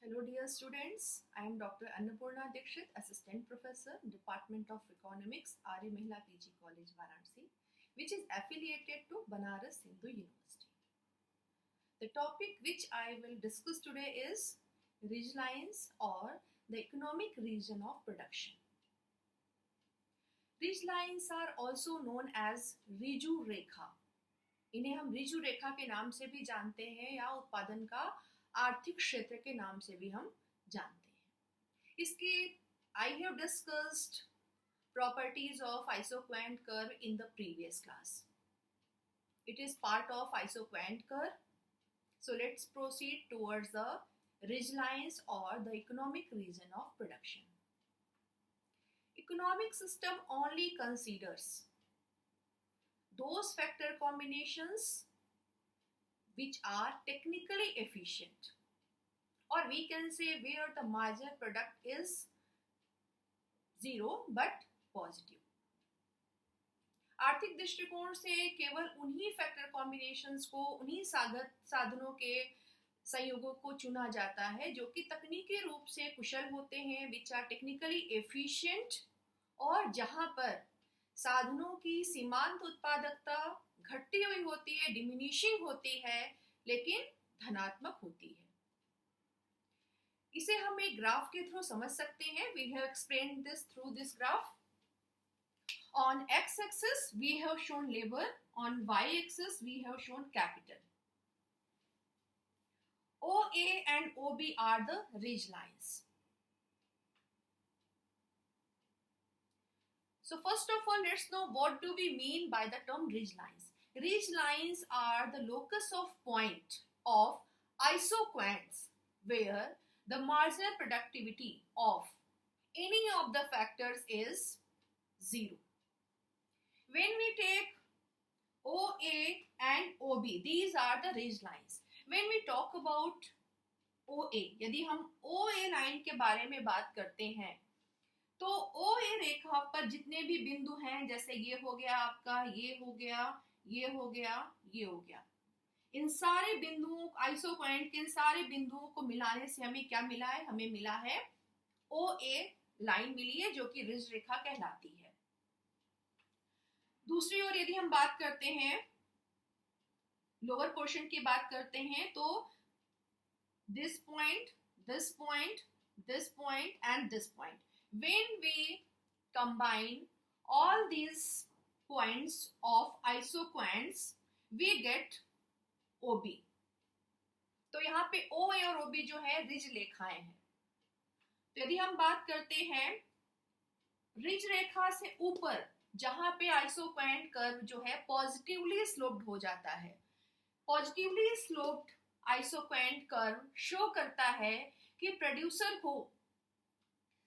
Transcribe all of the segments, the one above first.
Hello dear students, I am Dr. Annapurna Dikshit, Assistant Professor, Department of Economics, Arya Mehla PG College, Varanasi, which is affiliated to Banaras Hindu University. The topic which I will discuss today is ridge lines or the economic region of production. Ridge lines are also known as Riju रेखा. इन्हें हम रिजु रेखा के नाम से भी जानते हैं या उत्पादन का आर्थिक क्षेत्र के नाम से भी हम जानते हैं. इसके I have discussed properties of isoquant curve in the previous class. It is part of isoquant curve. So let's proceed towards the ridge lines or the economic region of production. Economic system only considers those factor combinations which are technically efficient, or we can say where the marginal product is zero but positive. आर्थिक दृष्टिकोण से केवल उन्हीं factor combinations को, उन्हीं साधनों के संयोगों को चुना जाता है जो कि तकनीकी रूप से कुशल होते हैं, विच आर टेक्निकली एफिशिएंट, और जहां पर साधनों की सीमांत उत्पादकता घटती हुई होती है, डिमिनिशिंग होती है, लेकिन धनात्मक होती है. इसे हम एक ग्राफ के थ्रू समझ सकते हैं. We have explained this through this graph. On x-axis we have shown labor, on y-axis we have shown capital. OA and OB are the ridge lines. So first of all, let's know what do we mean by the term ridge lines. Ridge lines are the locus of point of isoquants where the marginal productivity of any of the factors is zero. When we take OA and OB, these are the ridge lines. When we talk about OA, यदि हम OA line के बारे में बात करते हैं तो OA रेखा पर जितने भी बिंदु हैं, जैसे ये हो गया आपका, ये हो गया, ये हो गया, ये हो गया, इन सारे बिंदुओं, आइसोक्वांट के इन सारे बिंदुओं को मिलाने से हमें क्या मिला है? हमें मिला है OA लाइन मिली है जो कि रिज रेखा कहलाती है. दूसरी ओर यदि हम बात करते हैं, लोअर पोर्शन की बात करते हैं, तो this point, this point, this point and this point, when we combine all these points of isoquants we get OB. तो यहाँ पे OA और OB जो है रिज रेखाएं हैं. तो यदि हम बात करते हैं रिज रेखा से ऊपर, जहां पे आइसोक्वांट कर्व जो है पॉजिटिवली स्लोप्ड हो जाता है, positively sloped isoquant curve show करता है कि प्रोड्यूसर को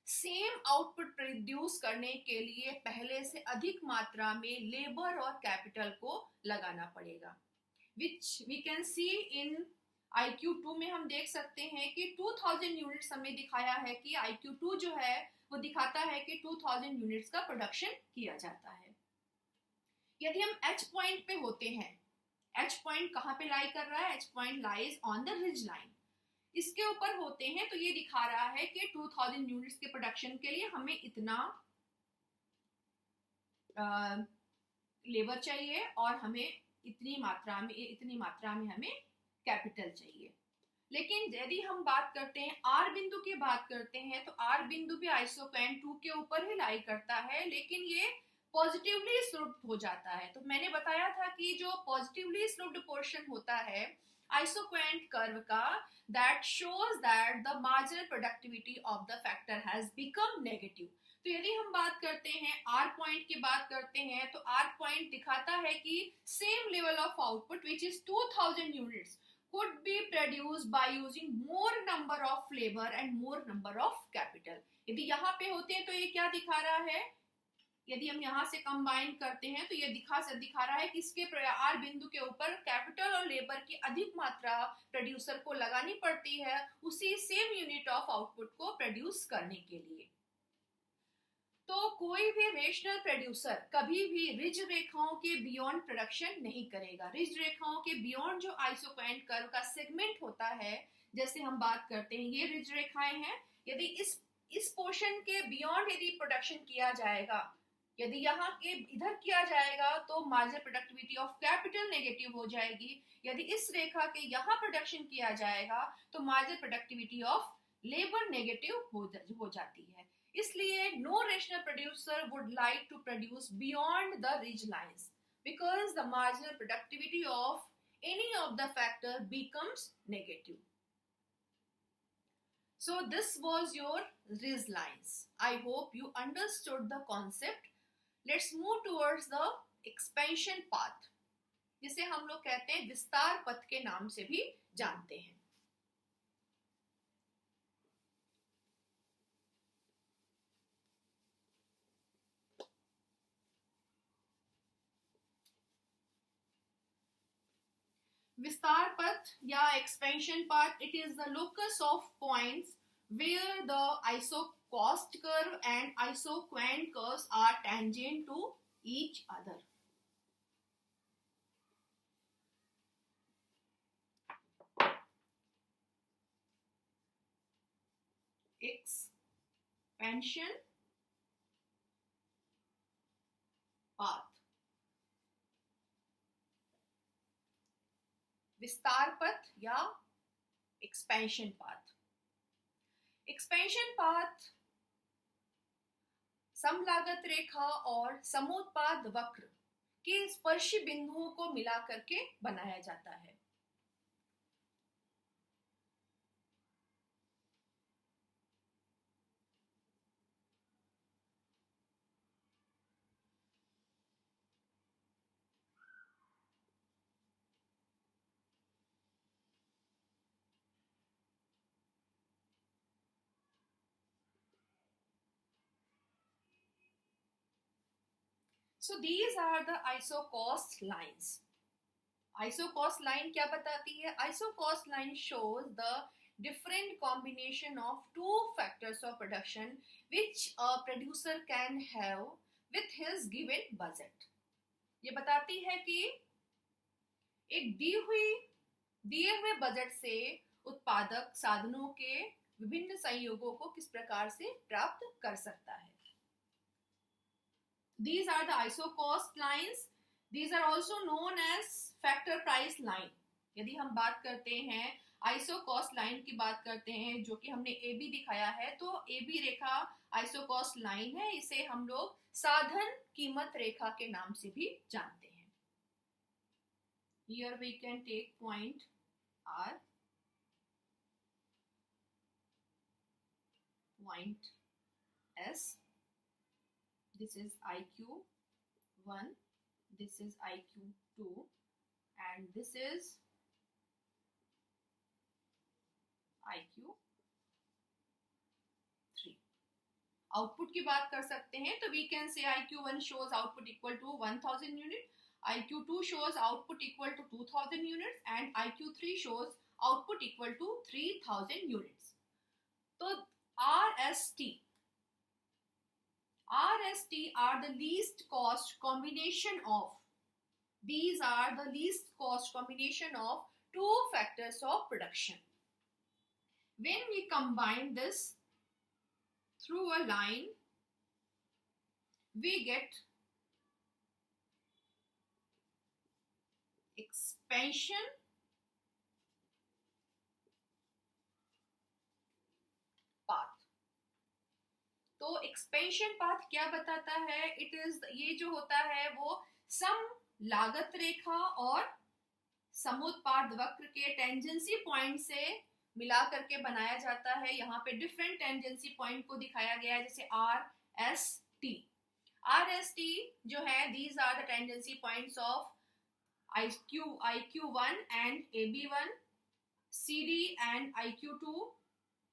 सेम आउटपुट प्रोड्यूस करने के लिए पहले से अधिक मात्रा में लेबर और कैपिटल को लगाना पड़ेगा, which we can see in IQ2 में. हम देख सकते हैं कि 2000 यूनिट्स हमें दिखाया है कि IQ2 जो है वो दिखाता है कि 2000 यूनिट्स का प्रोडक्शन किया जाता है. यदि हम H पॉइंट पे होते हैं, H पॉइंट कहाँ पे लाई कर रहा है? H point lies on the ridge line. इसके ऊपर होते हैं तो ये दिखा रहा है कि 2000 यूनिट्स के प्रोडक्शन के लिए हमें इतना लेबर चाहिए और हमें इतनी मात्रा में हमें कैपिटल चाहिए. लेकिन यदि हम बात करते हैं आर बिंदु की बात करते हैं, तो आर बिंदु भी आइसोक्वांट 2 के ऊपर ही लाई करता है, लेकिन ये पॉजिटिवली स्लोप्ड हो जाता है. तो मैंने बताया था कि जो पॉजिटिवली स्लोप्ड पोर्शन होता है आइसोक्वांट कर्व का, that shows that the marginal productivity of the factor has become negative. तो यदि हम बात करते हैं R पॉइंट की बात करते हैं, तो R पॉइंट दिखाता है कि same level of output which is 2000 units could be produced by using more number of labor and more number of capital. यदि यहाँ पे होते हैं तो ये क्या दिखा रहा है? यदि हम यहाँ से कंबाइन करते हैं तो ये दिखा रहा है कि इसके आर बिंदु के ऊपर कैपिटल और लेबर की अधिक मात्रा प्रोड्यूसर को लगानी पड़ती है उसी सेम यूनिट ऑफ आउटपुट को प्रोड्यूस करने के लिए. तो कोई भी रेशनल प्रोड्यूसर कभी भी रिज रेखाओं के बियॉन्ड प्रोडक्शन नहीं करेगा. रिज रेखाओं के बियॉन्ड जो आइसोक्वांट कर्व का सेगमेंट होता है, जैसे हम बात करते हैं ये रिज रेखाएं हैं, यदि इस पोर्शन के बियॉन्ड यदि प्रोडक्शन किया जाएगा, यदि यहाँ के इधर किया जाएगा तो marginal productivity of capital negative हो जाएगी, यदि इस रेखा के यहाँ प्रोडक्शन किया जाएगा तो marginal productivity of labour negative हो जाती है। इसलिए no rational producer would like to produce beyond the ridge lines because the marginal productivity of any of the factor becomes negative. So this was your riz lines. I hope you understood the concept. Let's move towards the expansion path, जिसे हम लोग कहते हैं विस्तार पथ के नाम से भी जानते हैं। विस्तार पथ या expansion path, it is the locus of points where the isocost curve and isoquant curves are tangent to each other. Expansion path, विस्तार पथ या एक्सपेंशन पाथ। एक्सपेंशन पाथ समलागत रेखा और समोत्पाद वक्र के स्पर्शी बिंदुओं को मिला करके बनाया जाता है। So these are the isocost lines. Isocost line क्या बताती है? Isocost line shows the different combination of two factors of production which a producer can have with his given budget. ये बताती है कि एक दिए हुए बजट से उत्पादक साधनों के विभिन्न संयोगों को किस प्रकार से प्राप्त कर सकता है। These are the isocost lines. These are also known as factor price line. यदि हम बात करते हैं आइसोकॉस्ट लाइन की बात करते हैं, जो कि हमने ए बी दिखाया है, तो ए बी रेखा आइसोकॉस्ट लाइन है। इसे हम लोग साधन कीमत रेखा के नाम से भी जानते हैं। Here we can take point R, point S. This is IQ1, this is IQ2, and this is IQ3. Output की बात कर सकते हैं तो we can say IQ1 shows output equal to 1000 unit, IQ2 shows output equal to 2000 units, and IQ3 shows output equal to 3000 units. तो RST are the least cost combination of, these are the least cost combination of two factors of production. When we combine this through a line, we get expansion path. तो expansion path क्या बताता है? It is, ये जो होता है वो सम लागत रेखा और समोत्पाद वक्र के टेंजेंसी पॉइंट से मिला करके बनाया जाता है। यहाँ पे डिफरेंट टेंजेंसी पॉइंट को दिखाया गया है, जैसे RST जो है, these are the tangency points of IQ1 and AB1, CD and IQ2,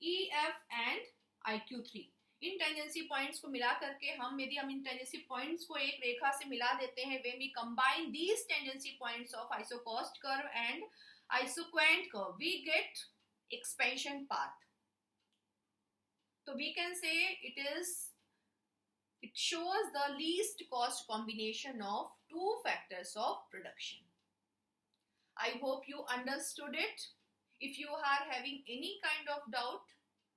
EF and IQ3। इन टेंजेंसी पॉइंट्स को मिला करके यदि हम इन टेंजेंसी पॉइंट्स को एक रेखा से मिला देते हैं, when we combine these tangency points of isocost curve and isoquant curve, we get expansion path. तो we can say it shows the least cost combination of two factors of production. I hope you understood it. If you are having any kind of doubt,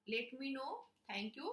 let me know. Thank you.